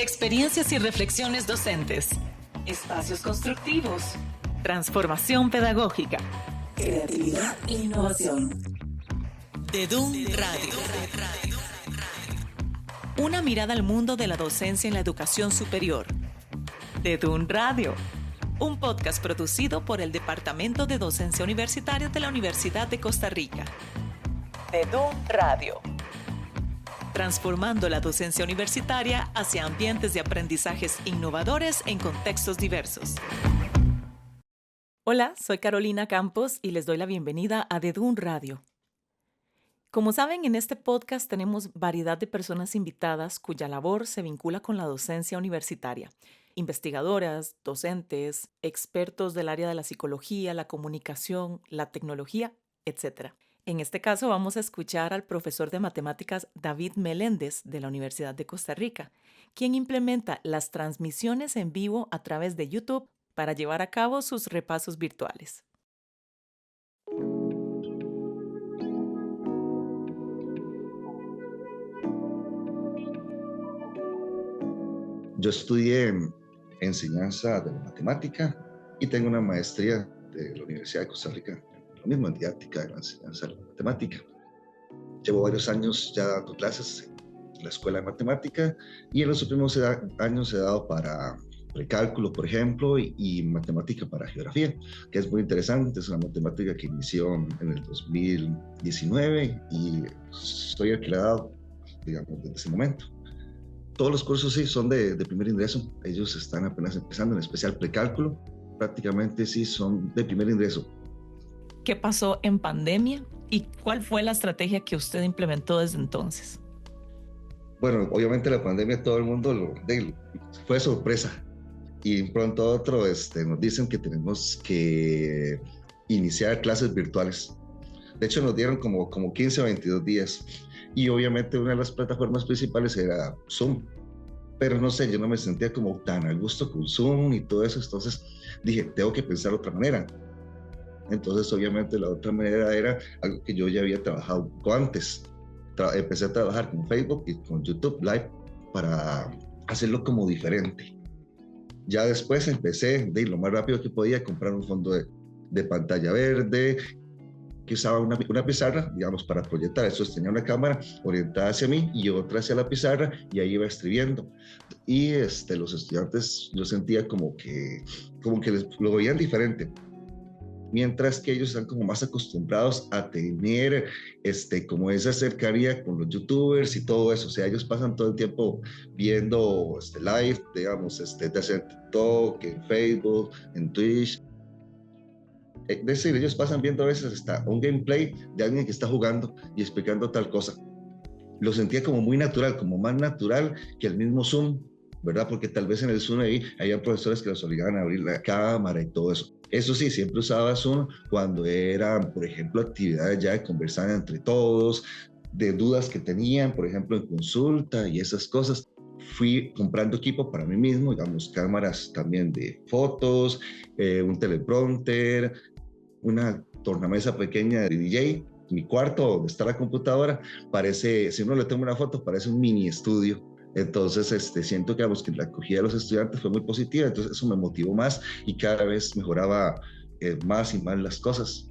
Experiencias y reflexiones docentes. Espacios constructivos. Transformación pedagógica. Creatividad e innovación. DEDUN Radio. Una mirada al mundo de la docencia en la educación superior. DEDUN Radio. Un podcast producido por el Departamento de Docencia Universitaria de la Universidad de Costa Rica. DEDUN Radio. Transformando la docencia universitaria hacia ambientes de aprendizajes innovadores en contextos diversos. Hola, soy Carolina Campos y les doy la bienvenida a DEDUN Radio. Como saben, en este podcast tenemos variedad de personas invitadas cuya labor se vincula con la docencia universitaria. Investigadoras, docentes, expertos del área de la psicología, la comunicación, la tecnología, etc. En este caso vamos a escuchar al profesor de matemáticas David Meléndez de la Universidad de Costa Rica, quien implementa las transmisiones en vivo a través de YouTube para llevar a cabo sus repasos virtuales. Yo estudié enseñanza de la matemática y tengo una maestría de la Universidad de Costa Rica, lo mismo en didáctica de la enseñanza de la matemática. Llevo varios años ya dando clases en la escuela de matemática y en los últimos años he dado para precálculo, por ejemplo, y matemática para geografía, que es muy interesante. Es una matemática que inició en el 2019 y estoy aclarado, digamos, desde ese momento. Todos los cursos sí son de primer ingreso, ellos están apenas empezando, en especial precálculo, prácticamente sí son de primer ingreso. ¿Qué pasó en pandemia y cuál fue la estrategia que usted implementó desde entonces? Bueno, obviamente la pandemia todo el mundo fue sorpresa y pronto otro nos dicen que tenemos que iniciar clases virtuales. De hecho nos dieron como 15 o 22 días y obviamente una de las plataformas principales era Zoom, pero no sé, yo no me sentía como tan a gusto con Zoom y todo eso, entonces dije, tengo que pensar otra manera. Entonces obviamente la otra manera era algo que yo ya había trabajado un poco antes. Empecé a trabajar con Facebook y con YouTube Live para hacerlo como diferente. Ya después empecé de ir lo más rápido que podía a comprar un fondo de pantalla verde, que usaba una pizarra, digamos, para proyectar. Eso tenía una cámara orientada hacia mí y otra hacia la pizarra y ahí iba escribiendo. Y los estudiantes, yo sentía como que lo veían diferente. Mientras que ellos están como más acostumbrados a tener como esa cercanía con los youtubers y todo eso. O sea, ellos pasan todo el tiempo viendo live, digamos, de hacer TikTok, en Facebook, en Twitch. Es decir, ellos pasan viendo a veces hasta un gameplay de alguien que está jugando y explicando tal cosa. Lo sentía como muy natural, como más natural que el mismo Zoom, ¿verdad? Porque tal vez en el Zoom ahí había profesores que los obligaban a abrir la cámara y todo eso. Eso sí, siempre usaba Zoom cuando eran, por ejemplo, actividades ya de conversar entre todos, de dudas que tenían, por ejemplo, en consulta y esas cosas. Fui comprando equipo para mí mismo, digamos, cámaras también de fotos, un teleprompter, una tornamesa pequeña de DJ. Mi cuarto, donde está la computadora, parece, si uno le toma una foto, parece un mini estudio. Entonces siento que la acogida de los estudiantes fue muy positiva, entonces eso me motivó más y cada vez mejoraba más y más las cosas.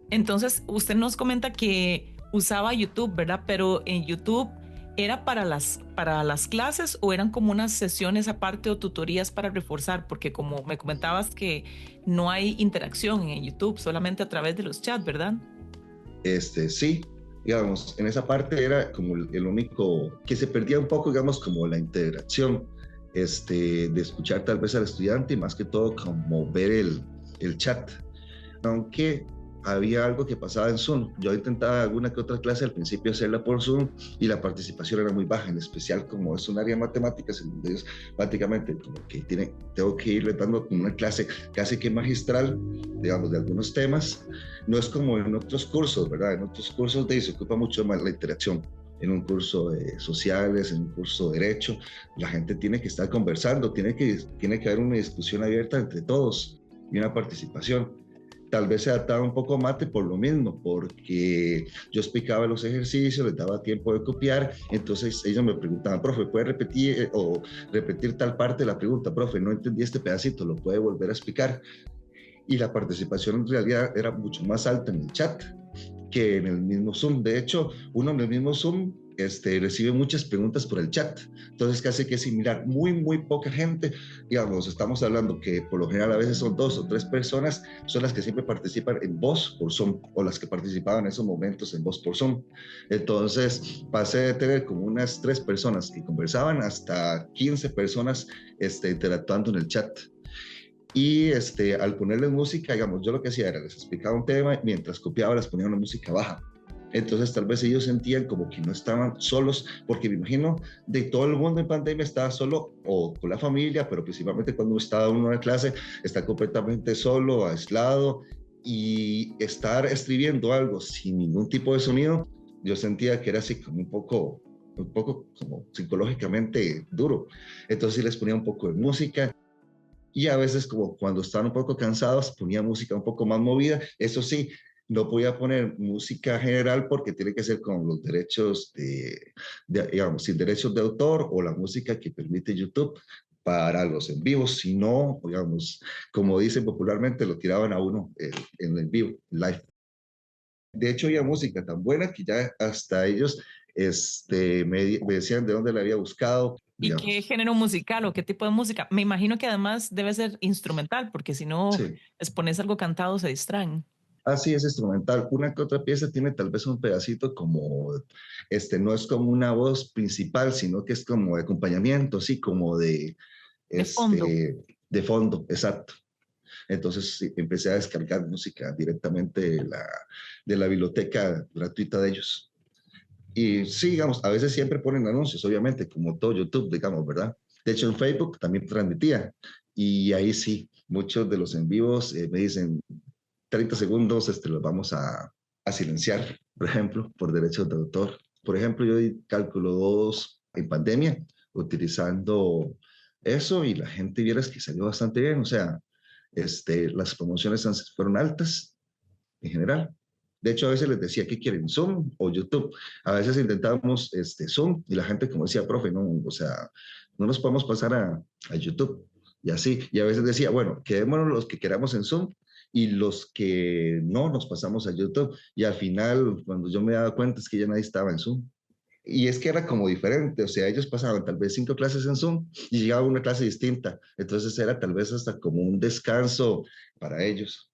Entonces, usted nos comenta que usaba YouTube, ¿verdad? Pero en YouTube, ¿era para las clases o eran como unas sesiones aparte o tutorías para reforzar? Porque como me comentabas que no hay interacción en YouTube, solamente a través de los chats, ¿verdad? Sí, digamos, en esa parte era como el único que se perdía un poco, digamos, como la interacción, de escuchar tal vez al estudiante y más que todo como ver el chat. Aunque había algo que pasaba en Zoom. Yo intentaba alguna que otra clase al principio hacerla por Zoom y la participación era muy baja, en especial como es un área de matemáticas, en donde ellos prácticamente como que tengo que irle dando una clase casi que magistral, digamos, de algunos temas. No es como en otros cursos, ¿verdad? En otros cursos se ocupa mucho más la interacción. En un curso de sociales, en un curso de derecho, la gente tiene que estar conversando, tiene que haber una discusión abierta entre todos y una participación. tal vez se adaptaba un poco a mate por lo mismo, porque yo explicaba los ejercicios, les daba tiempo de copiar, entonces ellos me preguntaban, profe, ¿puede repetir o repetir tal parte de la pregunta? Profe, no entendí este pedacito, ¿lo puede volver a explicar? Y la participación en realidad era mucho más alta en el chat que en el mismo Zoom. De hecho, uno en el mismo Zoom recibe muchas preguntas por el chat. Entonces, casi que es similar. Muy, muy poca gente, digamos, estamos hablando que por lo general a veces son 2 o 3 personas, son las que siempre participan en voz por Zoom o las que participaban en esos momentos en voz por Zoom. Entonces, pasé de tener como unas 3 personas que conversaban hasta 15 personas interactuando en el chat. Y al ponerles música, digamos, yo lo que hacía era les explicaba un tema, mientras copiaba les ponía una música baja. Entonces tal vez ellos sentían como que no estaban solos, porque me imagino de todo el mundo en pandemia estaba solo o con la familia, pero principalmente cuando estaba uno en clase, está completamente solo, aislado, y estar escribiendo algo sin ningún tipo de sonido, yo sentía que era así como un poco como psicológicamente duro. Entonces sí les ponía un poco de música, y a veces como cuando estaban un poco cansados ponía música un poco más movida. Eso sí, no podía poner música general porque tiene que ser con los derechos digamos, sin derechos de autor o la música que permite YouTube para los en vivos, si no, digamos, como dicen popularmente, lo tiraban a uno en el vivo, live. De hecho, había música tan buena que ya hasta ellos me decían de dónde la había buscado, ¿Y qué digamos. género musical o qué tipo de música? Me imagino que además debe ser instrumental, porque si no Sí. expones algo cantado se distraen. Así es instrumental. Una que otra pieza tiene tal vez un pedacito como, no es como una voz principal, sino que es como de acompañamiento, así como De fondo. de fondo, exacto. Entonces sí, empecé a descargar música directamente de la biblioteca gratuita de ellos. Y sí, digamos, a veces siempre ponen anuncios, obviamente, como todo YouTube, digamos, ¿verdad? De hecho, en Facebook también transmitía. Y ahí sí, muchos de los en vivos me dicen, 30 segundos los vamos a silenciar, por ejemplo, por derechos de autor. Por ejemplo, yo di cálculo 2 en pandemia utilizando eso y la gente viera que salió bastante bien. O sea, las promociones fueron altas en general. De hecho, a veces les decía, ¿qué quieren? ¿Zoom o YouTube? A veces intentábamos Zoom y la gente como decía, profe, no, o sea, no nos podemos pasar a YouTube. Y así, y a veces decía, bueno, quedémonos los que queramos en Zoom y los que no nos pasamos a YouTube. Y al final, cuando yo me daba cuenta es que ya nadie estaba en Zoom. Y es que era como diferente, o sea, ellos pasaban tal vez 5 clases en Zoom y llegaba una clase distinta. Entonces era tal vez hasta como un descanso para ellos.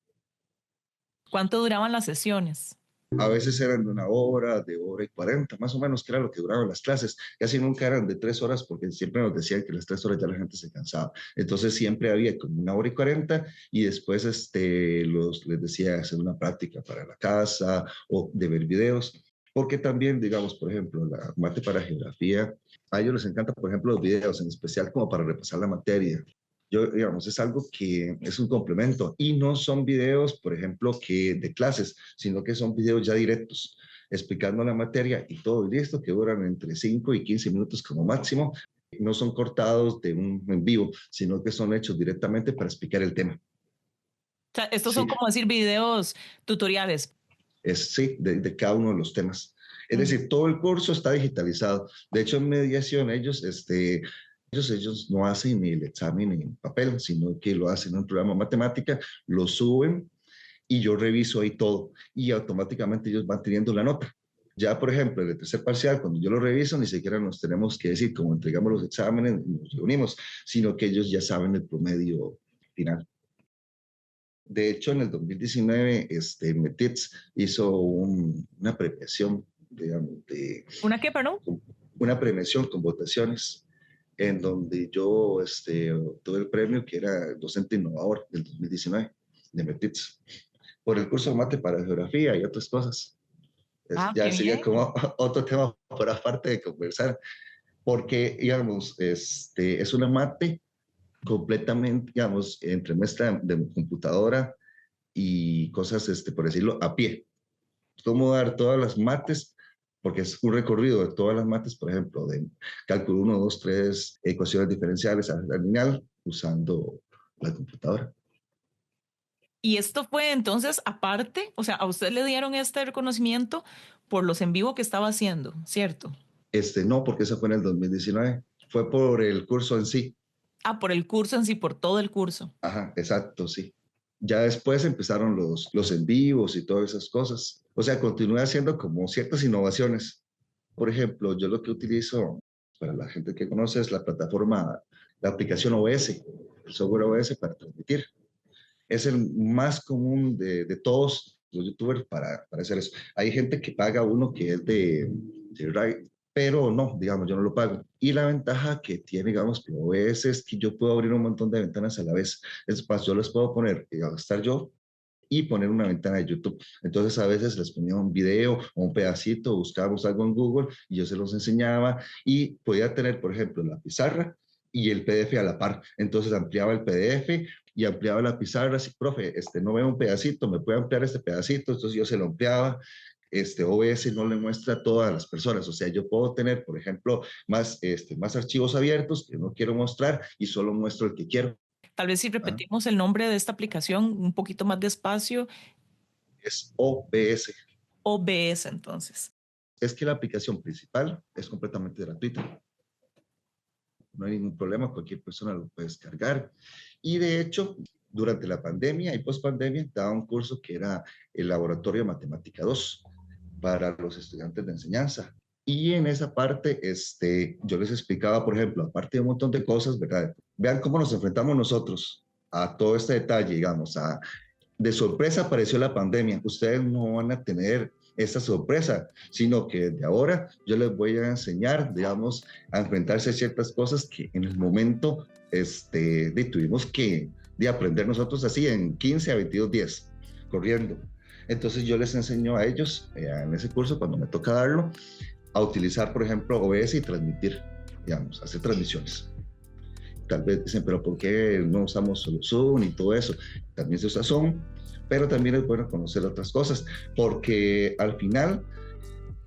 ¿Cuánto duraban las sesiones? A veces eran de 1 hora, de 1 hora y 40, más o menos, que era lo que duraban las clases. Casi nunca eran de 3 horas, porque siempre nos decían que las 3 horas ya la gente se cansaba. Entonces siempre había como 1 hora y 40 y después les decía hacer una práctica para la casa o de ver videos. Porque también, digamos, por ejemplo, la mate para geografía, a ellos les encanta, por ejemplo, los videos, en especial como para repasar la materia. Yo, digamos, es algo que es un complemento y no son videos, por ejemplo, que de clases, sino que son videos ya directos, explicando la materia y todo y listo, que duran entre 5 y 15 minutos como máximo. No son cortados de un en vivo, sino que son hechos directamente para explicar el tema. O sea, estos son Sí, como decir videos tutoriales. sí, de cada uno de los temas. Es Mm. decir, todo el curso está digitalizado. De hecho, en mediación ellos no hacen ni el examen en papel, sino que lo hacen en un programa de matemática, lo suben y yo reviso ahí todo y automáticamente ellos van teniendo la nota. Ya, por ejemplo, el tercer parcial, cuando yo lo reviso, ni siquiera nos tenemos que decir cómo entregamos los exámenes, nos reunimos, sino que ellos ya saben el promedio final. De hecho, en el 2019, Metits hizo una premiación, digamos, ¿Una qué, perdón? una premiación con votaciones, en donde yo obtuve el premio que era docente innovador del 2019 de Metits, por el curso de mate para geografía y otras cosas. Ah, qué Ya sería bien. como otro tema por aparte de conversar, porque, digamos, es una mate completamente, digamos, entre mezcla de computadora y cosas, por decirlo, a pie. Cómo dar todas las mates, porque es un recorrido de todas las mates, por ejemplo, de cálculo 1, 2, 3, ecuaciones diferenciales, álgebra lineal, usando la computadora. Y esto fue entonces aparte, o sea, a usted le dieron este reconocimiento por los en vivo que estaba haciendo, ¿cierto? No, porque eso fue en el 2019. Fue por el curso en sí. Ah, por el curso en sí, por todo el curso. Ajá, exacto, sí. Ya después empezaron los en vivos y todas esas cosas. O sea, continué haciendo como ciertas innovaciones. Por ejemplo, yo lo que utilizo para la gente que conoce es la plataforma, la aplicación OBS, el software OBS para transmitir. Es el más común de todos los youtubers para hacer eso. Hay gente que paga uno que es de Rai, pero no, digamos, yo no lo pago. Y la ventaja que tiene, digamos, que OBS es que yo puedo abrir un montón de ventanas a la vez. Es más, yo les puedo poner, estar yo y poner una ventana de YouTube. Entonces a veces les ponía un video o un pedacito, buscábamos algo en Google y yo se los enseñaba y podía tener, por ejemplo, la pizarra y el PDF a la par. Entonces ampliaba el PDF y ampliaba la pizarra. Así, profe, no veo un pedacito, me puede ampliar este pedacito. Entonces yo se lo ampliaba. OBS no le muestra a todas las personas, o sea, yo puedo tener, por ejemplo, más archivos abiertos que no quiero mostrar y solo muestro el que quiero. Tal vez si ¿Ah? repetimos el nombre de esta aplicación un poquito más despacio, Es OBS. OBS entonces. Es que la aplicación principal es completamente gratuita. No hay ningún problema, cualquier persona lo puede descargar. Y de hecho, durante la pandemia y post-pandemia, daba un curso que era el Laboratorio de Matemática 2 para los estudiantes de enseñanza. Y en esa parte, yo les explicaba, por ejemplo, aparte de un montón de cosas, ¿verdad? Vean cómo nos enfrentamos nosotros a todo este detalle, digamos, de sorpresa apareció la pandemia. Ustedes no van a tener esa sorpresa, sino que de ahora yo les voy a enseñar, digamos, a enfrentarse a ciertas cosas que en el momento tuvimos que de aprender nosotros así en 15 a 22 días, corriendo. Entonces yo les enseño a ellos, en ese curso, cuando me toca darlo, a utilizar, por ejemplo, OBS y transmitir, digamos, hacer transmisiones. Tal vez dicen, pero ¿por qué no usamos solo Zoom y todo eso? También se usa Zoom, pero también es bueno conocer otras cosas, porque al final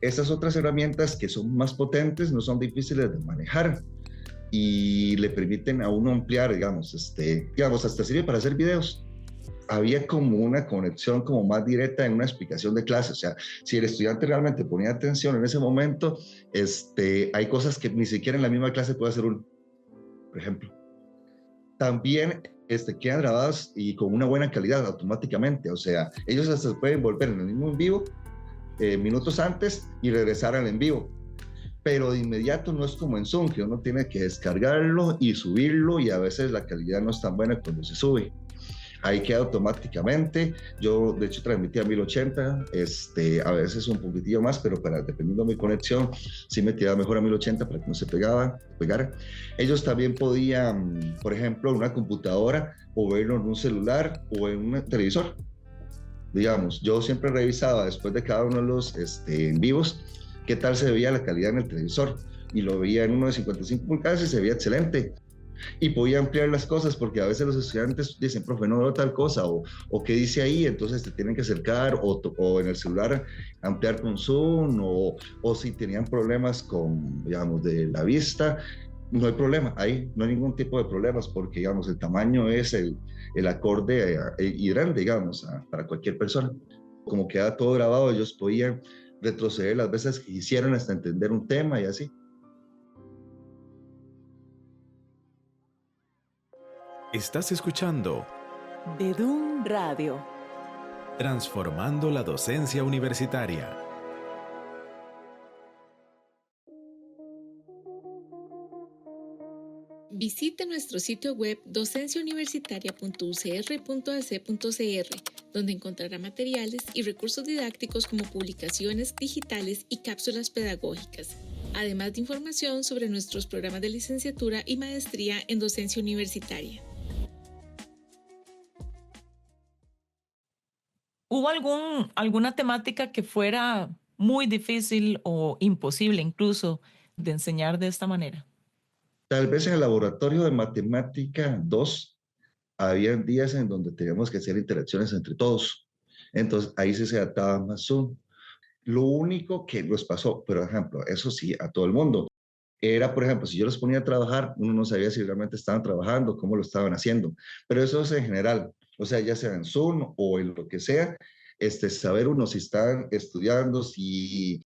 esas otras herramientas que son más potentes no son difíciles de manejar y le permiten a uno ampliar, digamos, hasta sirve para hacer videos. Había como una conexión como más directa en una explicación de clase, o sea, si el estudiante realmente ponía atención en ese momento, hay cosas que ni siquiera en la misma clase puede hacer uno, por ejemplo. También quedan grabadas y con una buena calidad automáticamente, o sea, ellos hasta se pueden volver en el mismo en vivo minutos antes y regresar al en vivo, pero de inmediato no es como en Zoom, que uno tiene que descargarlo y subirlo y a veces la calidad no es tan buena cuando se sube. Ahí queda automáticamente. Yo, de hecho, transmití a 1080, a veces un poquitillo más, pero dependiendo de mi conexión, sí me tiraba mejor a 1080 para que no se pegara. Ellos también podían, por ejemplo, en una computadora o verlo en un celular o en un televisor. Digamos, yo siempre revisaba después de cada uno de los en vivos qué tal se veía la calidad en el televisor y lo veía en uno de 55 pulgadas y se veía excelente y podía ampliar las cosas porque a veces los estudiantes dicen, profe, no veo tal cosa o qué dice ahí, entonces te tienen que acercar o en el celular ampliar con Zoom o si tenían problemas con, digamos, de la vista, no hay problema, ahí no hay ningún tipo de problemas porque, digamos, el tamaño es el acorde grande, digamos, para cualquier persona. Como queda todo grabado, ellos podían retroceder las veces que quisieran hasta entender un tema y así. Estás escuchando Dedun Radio. Transformando la docencia universitaria. Visite nuestro sitio web docenciauniversitaria.ucr.ac.cr, donde encontrará materiales y recursos didácticos como publicaciones digitales y cápsulas pedagógicas, además de información sobre nuestros programas de licenciatura y maestría en docencia universitaria. ¿Hubo alguna temática que fuera muy difícil o imposible incluso de enseñar de esta manera? Tal vez en el laboratorio de matemática 2 había días en donde teníamos que hacer interacciones entre todos. Entonces ahí sí se adaptaba más Zoom. Lo único que nos pasó, por ejemplo, eso sí, a todo el mundo, era, por ejemplo, si yo los ponía a trabajar, uno no sabía si realmente estaban trabajando, cómo lo estaban haciendo, pero eso es en general. O sea, ya sea en Zoom o en lo que sea, saber uno si están estudiando, si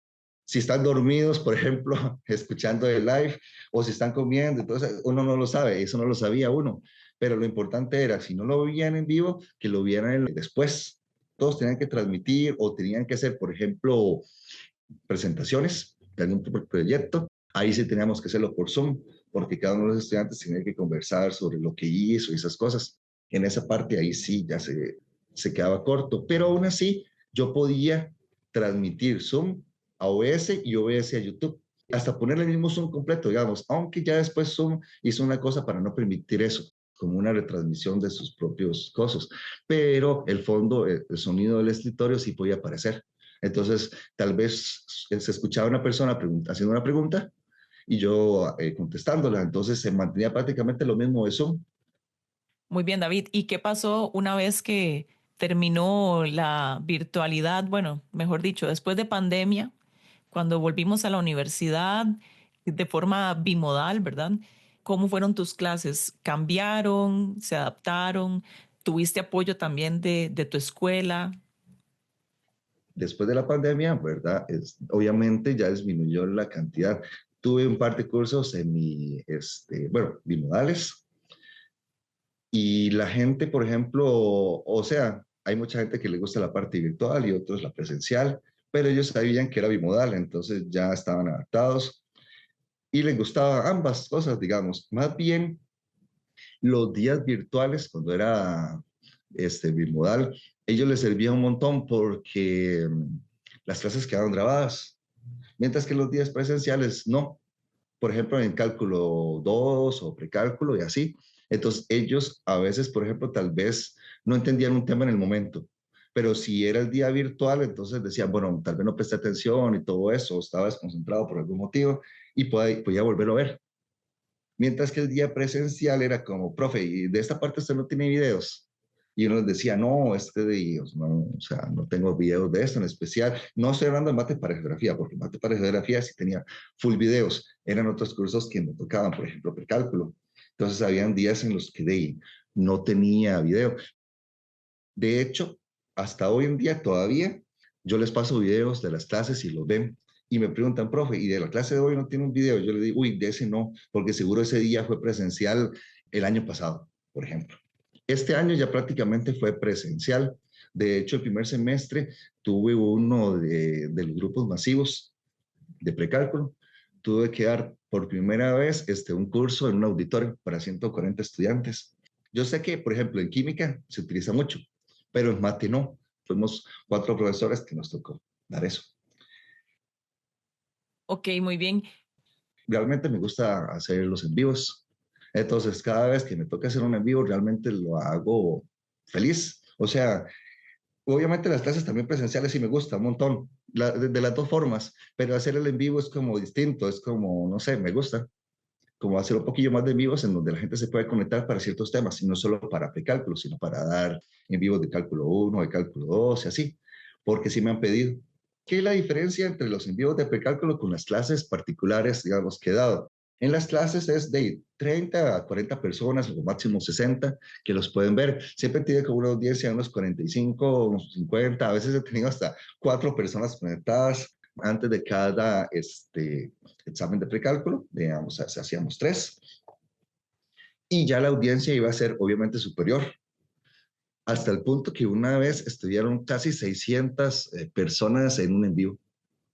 están dormidos, por ejemplo, escuchando el live, o si están comiendo, entonces uno no lo sabe, eso no lo sabía uno, pero lo importante era, si no lo veían en vivo, que lo vieran después. Todos tenían que transmitir o tenían que hacer, por ejemplo, presentaciones de algún proyecto, ahí sí teníamos que hacerlo por Zoom, porque cada uno de los estudiantes tenía que conversar sobre lo que hizo y esas cosas. En esa parte ahí sí ya se quedaba corto, pero aún así yo podía transmitir Zoom a OBS y OBS a YouTube, hasta ponerle el mismo Zoom completo, digamos, aunque ya después Zoom hizo una cosa para no permitir eso, como una retransmisión de sus propios cosas, pero el fondo, el sonido del escritorio sí podía aparecer. Entonces, tal vez se escuchaba una persona haciendo una pregunta y yo contestándola. Entonces, se mantenía prácticamente lo mismo de Zoom. Muy bien, David. ¿Y qué pasó una vez que terminó la virtualidad? Bueno, mejor dicho, después de pandemia, cuando volvimos a la universidad de forma bimodal, ¿verdad? ¿Cómo fueron tus clases? ¿Cambiaron? ¿Se adaptaron? ¿Tuviste apoyo también de tu escuela? Después de la pandemia, ¿verdad? Obviamente ya disminuyó la cantidad. Tuve un par de cursos en bueno, bimodales. Y la gente, por ejemplo, o sea, hay mucha gente que le gusta la parte virtual y otros la presencial, pero ellos sabían que era bimodal, entonces ya estaban adaptados y les gustaban ambas cosas, digamos. Más bien, los días virtuales, cuando era bimodal, ellos les servía un montón porque las clases quedaban grabadas, mientras que los días presenciales no. Por ejemplo, en cálculo 2 o precálculo y así. Entonces, ellos a veces, por ejemplo, tal vez no entendían un tema en el momento, pero si era el día virtual, entonces decían, bueno, tal vez no presté atención y todo eso, o estaba desconcentrado por algún motivo y podía volverlo a ver. Mientras que el día presencial era como, profe, y de esta parte usted no tiene videos. Y uno les decía, no, de ellos, no, o sea, no tengo videos de esto en especial. No estoy hablando de mate para geografía, porque mate para geografía sí tenía full videos. Eran otros cursos que me tocaban, por ejemplo, precálculo. Entonces, habían días en los que no tenía video. De hecho, hasta hoy en día todavía yo les paso videos de las clases y los ven y me preguntan, profe, ¿y de la clase de hoy no tiene un video? Yo le digo, uy, de ese no, porque seguro ese día fue presencial el año pasado, por ejemplo. Este año ya prácticamente fue presencial. De hecho, el primer semestre tuve uno de los grupos masivos de precálculo. Tuve que dar por primera vez un curso en un auditorio para 140 estudiantes. Yo sé que, por ejemplo, en química se utiliza mucho, pero en mate no. Fuimos 4 profesores que nos tocó dar eso. Ok, muy bien. Realmente me gusta hacer los en vivos. Entonces, cada vez que me toca hacer un en vivo, realmente lo hago feliz. O sea, obviamente las clases también presenciales sí me gusta un montón, de las dos formas, pero hacer el en vivo es como distinto, es como, no sé, me gusta. Como hacer un poquillo más de en vivos en donde la gente se puede conectar para ciertos temas, y no solo para precálculo, sino para dar en vivos de cálculo 1, de cálculo 2 y así, porque sí me han pedido. ¿Qué es la diferencia entre los en vivos de precálculo con las clases particulares, digamos, que he dado? En las clases es de 30 a 40 personas, o máximo 60, que los pueden ver. Siempre tiene como una audiencia de unos 45, unos 50, a veces he tenido hasta 4 personas conectadas antes de cada examen de precálculo, digamos, hacíamos 3, y ya la audiencia iba a ser obviamente superior, hasta el punto que una vez estudiaron casi 600 personas en un en vivo.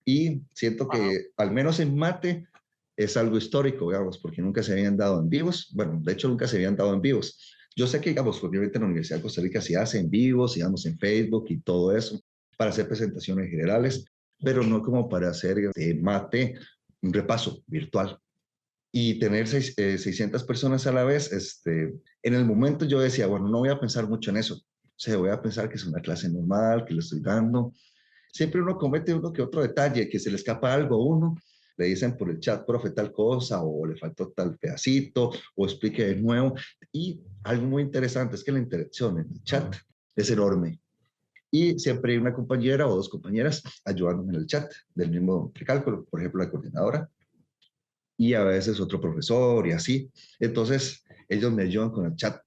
Y siento que, al menos en mate, es algo histórico, digamos, porque nunca se habían dado en vivos. Bueno, de hecho, nunca se habían dado en vivos. Yo sé que, digamos, obviamente en la Universidad de Costa Rica se hace en vivos, digamos, en Facebook y todo eso, para hacer presentaciones generales, pero no como para hacer mate, un repaso virtual. Y tener 600 personas a la vez, en el momento yo decía, bueno, no voy a pensar mucho en eso. O sea, voy a pensar que es una clase normal, que le estoy dando. Siempre uno comete uno que otro detalle, que se le escapa algo a uno, le dicen por el chat, profe, tal cosa, o le faltó tal pedacito, o explique de nuevo. Y algo muy interesante es que la interacción en el chat es enorme. Y siempre hay una compañera o dos compañeras ayudándome en el chat del mismo cálculo, por ejemplo, la coordinadora, y a veces otro profesor y así. Entonces, ellos me ayudan con el chat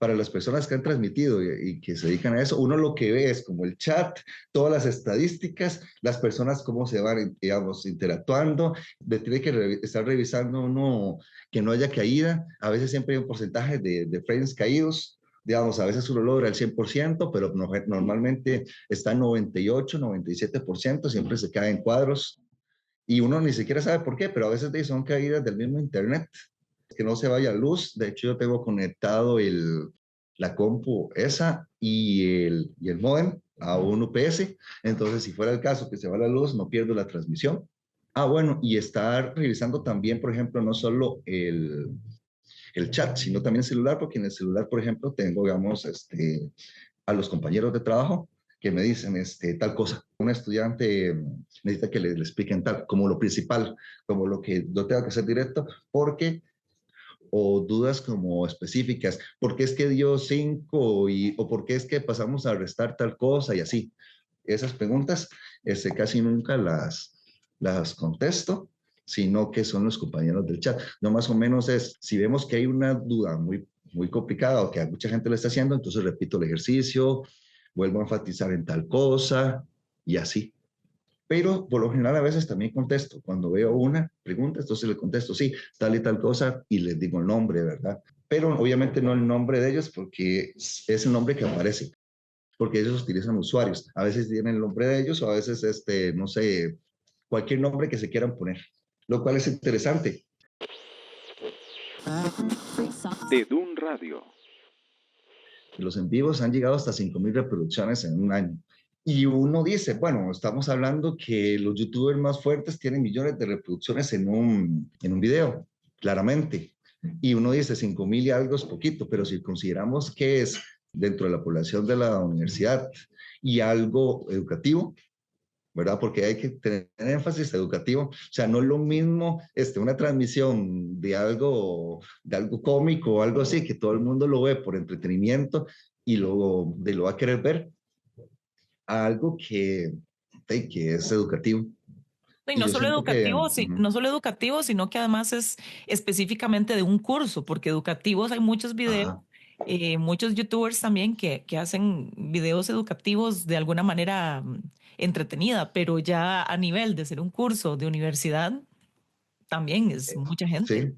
para las personas que han transmitido y que se dedican a eso, uno lo que ve es como el chat, todas las estadísticas, las personas cómo se van, digamos, interactuando, tiene que estar revisando uno que no haya caída, a veces siempre hay un porcentaje de frames caídos, digamos, a veces uno logra el 100%, pero normalmente está en 98, 97%, siempre se cae en cuadros, y uno ni siquiera sabe por qué, pero a veces son caídas del mismo internet, que no se vaya luz. De hecho, yo tengo conectado la compu esa y el modem a un UPS, entonces si fuera el caso que se va la luz, no pierdo la transmisión. Bueno, y estar revisando también, por ejemplo, no solo el chat, sino también el celular, porque en el celular, por ejemplo, tengo, digamos, a los compañeros de trabajo que me dicen tal cosa. Un estudiante necesita que le expliquen tal, como lo principal, como lo que yo tengo que hacer directo, porque o dudas como específicas, ¿por qué es que dio 5 o por qué es que pasamos a restar tal cosa y así? Esas preguntas casi nunca las contesto, sino que son los compañeros del chat. No, más o menos es, si vemos que hay una duda muy, muy complicada o que a mucha gente lo está haciendo, entonces repito el ejercicio, vuelvo a enfatizar en tal cosa y así. Pero por lo general a veces también contesto. Cuando veo una pregunta, entonces le contesto, sí, tal y tal cosa, y les digo el nombre, ¿verdad? Pero obviamente no el nombre de ellos porque es el nombre que aparece, porque ellos utilizan usuarios. A veces tienen el nombre de ellos o a veces, no sé, cualquier nombre que se quieran poner, lo cual es interesante. De DUN Radio. Los en vivos han llegado hasta 5,000 reproducciones en un año. Y uno dice, bueno, estamos hablando que los youtubers más fuertes tienen millones de reproducciones en un video, claramente. Y uno dice, 5,000 y algo es poquito, pero si consideramos que es dentro de la población de la universidad y algo educativo, ¿verdad? Porque hay que tener énfasis educativo. O sea, no es lo mismo una transmisión de algo cómico o algo así, que todo el mundo lo ve por entretenimiento y lo va a querer ver, a algo que es educativo. Y no solo educativo, no solo educativo, sino que además es específicamente de un curso, porque educativos hay muchos videos, muchos youtubers también que hacen videos educativos de alguna manera entretenida, pero ya a nivel de ser un curso de universidad, también es mucha gente. Sí,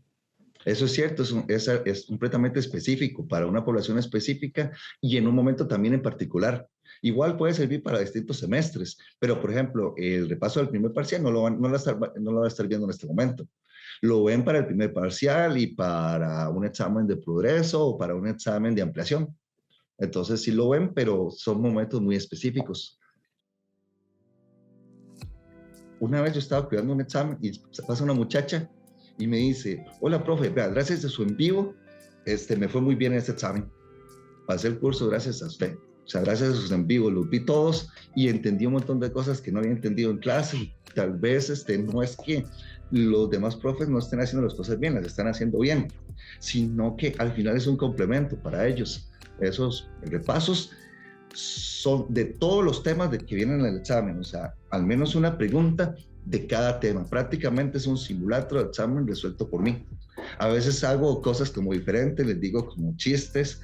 eso es cierto, es completamente específico para una población específica y en un momento también en particular. Igual puede servir para distintos semestres, pero por ejemplo, el repaso del primer parcial no lo va a estar viendo en este momento. Lo ven para el primer parcial y para un examen de progreso o para un examen de ampliación. Entonces sí lo ven, pero son momentos muy específicos. Una vez yo estaba cuidando un examen y pasa una muchacha y me dice, hola profe, vea, gracias a su en vivo, me fue muy bien en este examen. Pasé el curso gracias a usted. O sea, gracias a sus en vivo, los vi todos y entendí un montón de cosas que no había entendido en clase. Tal vez no es que los demás profes no estén haciendo las cosas bien, las están haciendo bien, sino que al final es un complemento para ellos. Esos repasos son de todos los temas que vienen en el examen, o sea, al menos una pregunta de cada tema. Prácticamente es un simulacro de examen resuelto por mí. A veces hago cosas como diferentes, les digo como chistes,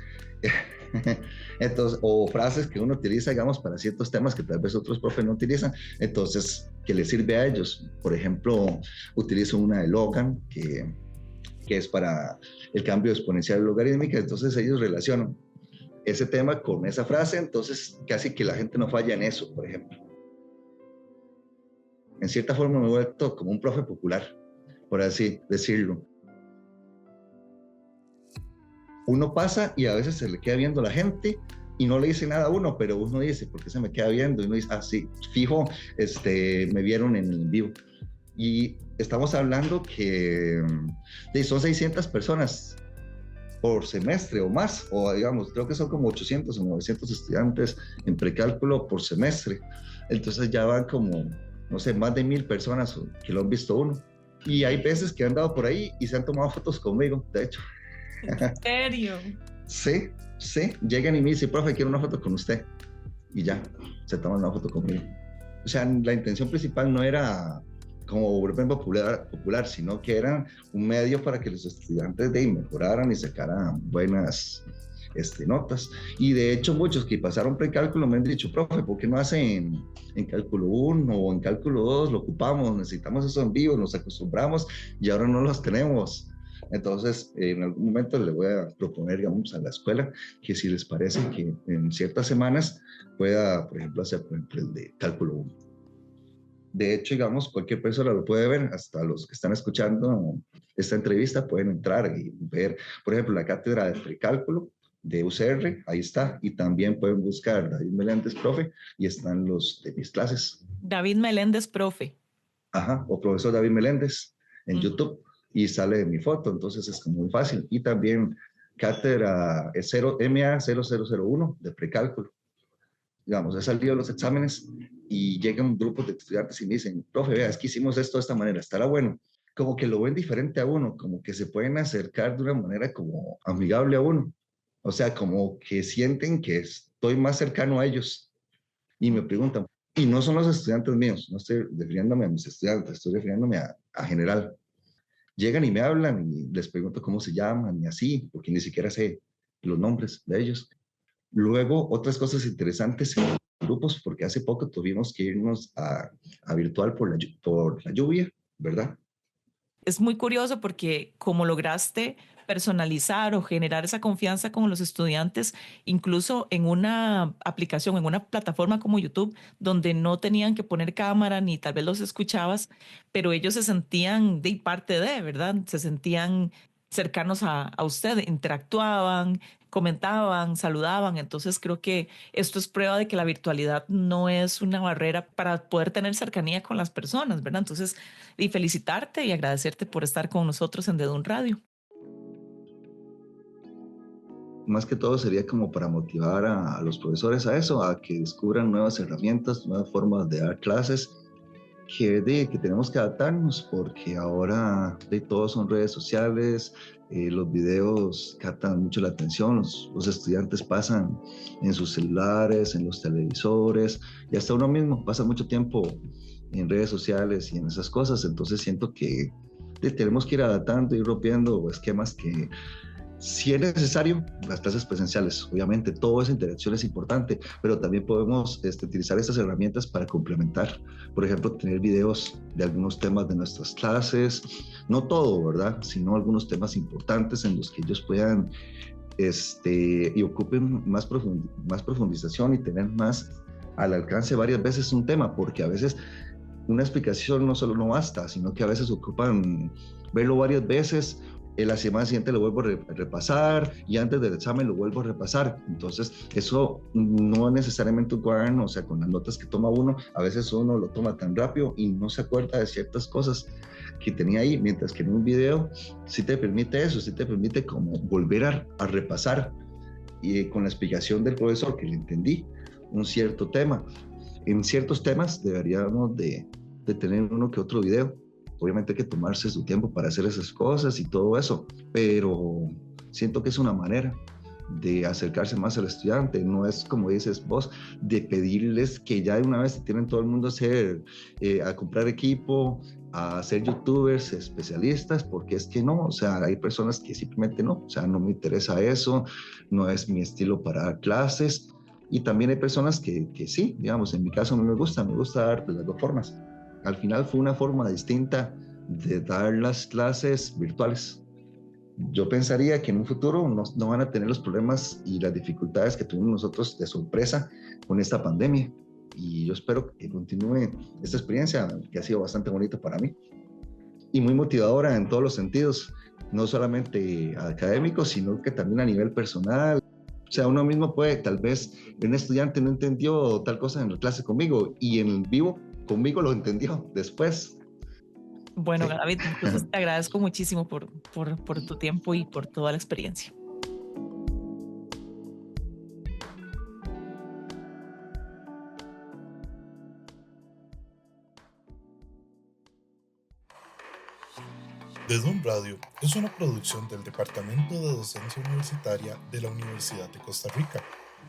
entonces, o frases que uno utiliza, digamos, para ciertos temas que tal vez otros profes no utilizan, entonces, que les sirve a ellos. Por ejemplo, utilizo una de Logan, que es para el cambio exponencial logarítmica, entonces ellos relacionan ese tema con esa frase, entonces casi que la gente no falla en eso, por ejemplo. En cierta forma me he vuelto como un profe popular, por así decirlo. Uno pasa y a veces se le queda viendo a la gente y no le dice nada a uno, pero uno dice, ¿por qué se me queda viendo? Y uno dice, sí, fijo, me vieron en el en vivo. Y estamos hablando que son 600 personas por semestre o más, o digamos, creo que son como 800 o 900 estudiantes en precálculo por semestre. Entonces ya van como, no sé, más de 1,000 personas que lo han visto uno. Y hay veces que han dado por ahí y se han tomado fotos conmigo, de hecho. ¿En serio? Sí, llegan y me dicen, profe, quiero una foto con usted. Y ya, se toman una foto conmigo. O sea, la intención principal no era como volverme popular, sino que era un medio para que los estudiantes mejoraran y sacaran buenas notas. Y de hecho muchos que pasaron precálculo me han dicho, profe, ¿por qué no hacen en cálculo 1 o en cálculo 2? Lo ocupamos, necesitamos eso en vivo, nos acostumbramos y ahora no los tenemos. Entonces, en algún momento le voy a proponer, digamos, a la escuela que si les parece que en ciertas semanas pueda, por ejemplo, hacer por ejemplo, el de cálculo 1. De hecho, digamos, cualquier persona lo puede ver, hasta los que están escuchando esta entrevista pueden entrar y ver, por ejemplo, la cátedra de precálculo de UCR, ahí está, y también pueden buscar David Meléndez, profe, y están los de mis clases. David Meléndez, profe. Ajá, o profesor David Meléndez en YouTube, y sale mi foto, entonces es muy fácil. Y también cátedra MA0001 de precálculo. Digamos, he salido los exámenes y llegan grupos de estudiantes y me dicen, profe, vea, es que hicimos esto de esta manera, estará bueno. Como que lo ven diferente a uno, como que se pueden acercar de una manera como amigable a uno. O sea, como que sienten que estoy más cercano a ellos. Y me preguntan, y no son los estudiantes míos, no estoy refiriéndome a mis estudiantes, estoy refiriéndome a general. Llegan y me hablan y les pregunto cómo se llaman y así, porque ni siquiera sé los nombres de ellos. Luego, otras cosas interesantes en grupos, porque hace poco tuvimos que irnos a virtual por la lluvia, ¿verdad? Es muy curioso porque como lograste personalizar o generar esa confianza con los estudiantes, incluso en una aplicación, en una plataforma como YouTube, donde no tenían que poner cámara ni tal vez los escuchabas, pero ellos se sentían de parte de, ¿verdad? Se sentían cercanos a usted, interactuaban, comentaban, saludaban. Entonces creo que esto es prueba de que la virtualidad no es una barrera para poder tener cercanía con las personas, ¿verdad? Entonces, y felicitarte y agradecerte por estar con nosotros en Dedun Radio. Más que todo sería como para motivar a los profesores a eso, a que descubran nuevas herramientas, nuevas formas de dar clases, que tenemos que adaptarnos porque ahora todos son redes sociales, los videos captan mucho la atención, los estudiantes pasan en sus celulares, en los televisores y hasta uno mismo pasa mucho tiempo en redes sociales y en esas cosas. Entonces siento que tenemos que ir adaptando, ir rompiendo esquemas que si es necesario, las clases presenciales, obviamente, toda esa interacción es importante, pero también podemos utilizar estas herramientas para complementar. Por ejemplo, tener videos de algunos temas de nuestras clases, no todo, ¿verdad? Sino algunos temas importantes en los que ellos puedan y ocupen más profundización y tener más al alcance varias veces un tema, porque a veces una explicación no solo no basta, sino que a veces ocupan verlo varias veces. La semana siguiente lo vuelvo a repasar y antes del examen lo vuelvo a repasar. Entonces, eso no necesariamente un cuaderno, o sea, con las notas que toma uno, a veces uno lo toma tan rápido y no se acuerda de ciertas cosas que tenía ahí, mientras que en un video sí te permite eso, sí te permite como volver a repasar y con la explicación del profesor que le entendí un cierto tema. En ciertos temas deberíamos de tener uno que otro video. Obviamente hay que tomarse su tiempo para hacer esas cosas y todo eso, pero siento que es una manera de acercarse más al estudiante. No es, como dices vos, de pedirles que ya de una vez tienen todo el mundo a comprar equipo, a ser youtubers, especialistas, porque es que no, o sea, hay personas que simplemente no, o sea, no me interesa eso, no es mi estilo para dar clases, y también hay personas que sí, digamos, en mi caso no me gusta dar de las dos formas. Al final fue una forma distinta de dar las clases virtuales. Yo pensaría que en un futuro no van a tener los problemas y las dificultades que tuvimos nosotros de sorpresa con esta pandemia. Y yo espero que continúe esta experiencia, que ha sido bastante bonita para mí y muy motivadora en todos los sentidos, no solamente académicos, sino que también a nivel personal. O sea, uno mismo puede, tal vez, un estudiante no entendió tal cosa en la clase conmigo y en el vivo conmigo lo entendió después. Bueno, sí. David, entonces te agradezco muchísimo por tu tiempo y por toda la experiencia. Dedun Radio es una producción del Departamento de Docencia Universitaria de la Universidad de Costa Rica.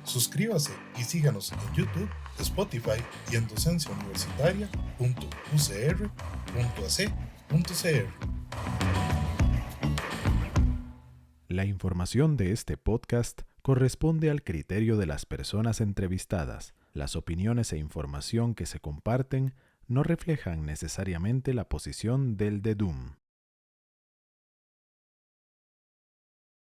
Suscríbase y síganos en YouTube, Spotify y en docenciauniversitaria.ucr.ac.cr. La información de este podcast corresponde al criterio de las personas entrevistadas. Las opiniones e información que se comparten no reflejan necesariamente la posición del DEDUM.